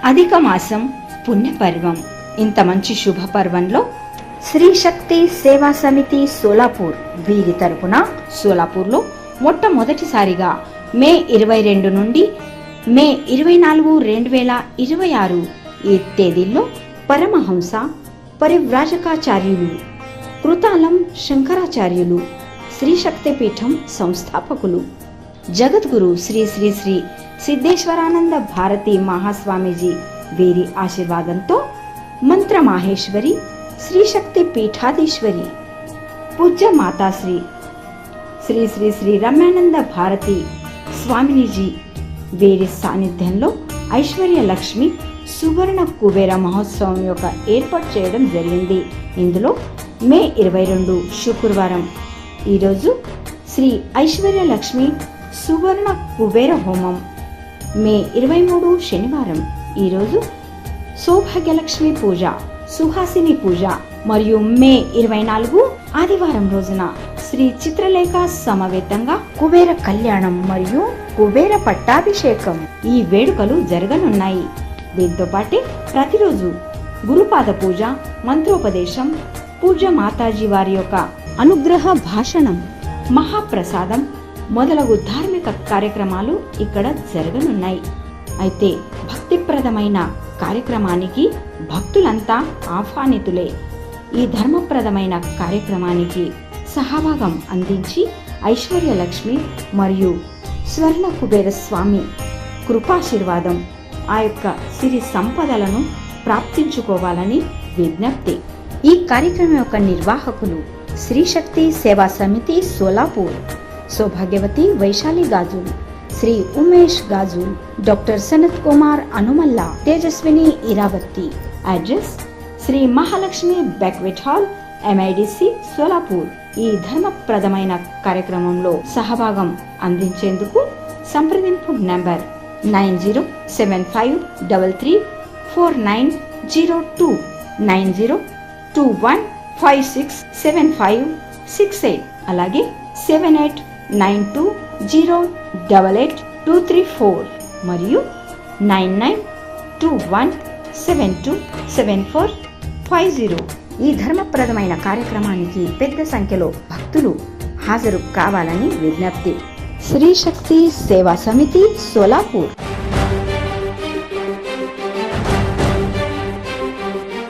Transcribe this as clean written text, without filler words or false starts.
అధిక మాసం పుణ్యపర్వం. ఇంత మంచి శుభపర్వంలో శ్రీ శక్తి సేవా సమితి సోలాపూర్ వీరి తరపున సోలాపూర్లో మొట్టమొదటిసారిగా మే 22 నుండి మే 24, 2026 ఈ తేదీల్లో పరమహంస పరివ్రాజకాచార్యులు కృతాలం శంకరాచార్యులు శ్రీ శక్తి పీఠం సంస్థాపకులు జగద్గురు శ్రీ శ్రీ శ్రీ సిద్ధేశ్వరానంద భారతి మహాస్వామీజీ వీరి ఆశీర్వాదంతో మంత్ర మాహేశ్వరి శ్రీ శక్తి పీఠాధీశ్వరి పూజ్య మాతాశ్రీ శ్రీ శ్రీ శ్రీ రమ్యానంద భారతి స్వామినీజీ వీరి సాన్నిధ్యంలో ఐశ్వర్య లక్ష్మి సువర్ణ కుబేర మహోత్సవం యొక్క ఏర్పాటు చేయడం జరిగింది. ఇందులో మే 22 శుక్రవారం ఈరోజు శ్రీ ఐశ్వర్య లక్ష్మి సువర్ణ కుబేర హోమం, మే 23 శనివారం ఈరోజు సౌభాగ్యలక్ష్మి పూజ, సుహాసిని పూజ మరియు మే 24 ఆదివారం రోజున శ్రీ చిత్రలేఖ సమవేతంగా కుబేర కళ్యాణం మరియు కుబేర పట్టాభిషేకం ఈ వేడుకలు జరగనున్నాయి. దీంతో పాటే ప్రతిరోజు గురుపాద పూజ, మంత్రోపదేశం, పూజ్య మాతాజీ వారి యొక్క అనుగ్రహ భాషణం, మహాప్రసాదం మొదలగు ధార్మిక కార్యక్రమాలు ఇక్కడ జరగనున్నాయి. అయితే భక్తిప్రదమైన కార్యక్రమానికి భక్తులంతా ఆహ్వానితులే. ఈ ధర్మప్రదమైన కార్యక్రమానికి సహభాగం అందించి ఐశ్వర్య లక్ష్మి మరియు స్వర్ణ కుబేర స్వామి కృపాశీర్వాదం, ఆ యొక్క సిరి సంపదలను ప్రాప్తించుకోవాలని విజ్ఞప్తి. ఈ కార్యక్రమం యొక్క నిర్వాహకులు శ్రీ శక్తి సేవా సమితి సోలాపూర్, సౌభాగ్యవతి Vaishali Gajul, Shri Umesh Gajul, doctor Sanath Kumar Anumalla, Tejaswini Iravati. Address Shri Mahalakshmi banquet hall, MIDC Solapur. ఈ ధర్మప్రదమైన కార్యక్రమంలో సహభాగం అందించేందుకు సంప్రదింపు నంబర్ 9075334902, 9021567568, అలాగే 7892088234 మరియు 9921727450. ఈ ధర్మప్రదమైన కార్యక్రమానికి పెద్ద సంఖ్యలో భక్తులు హాజరు కావాలని విజ్ఞప్తి. శ్రీ శక్తి సేవా సమితి సోలాపూర్.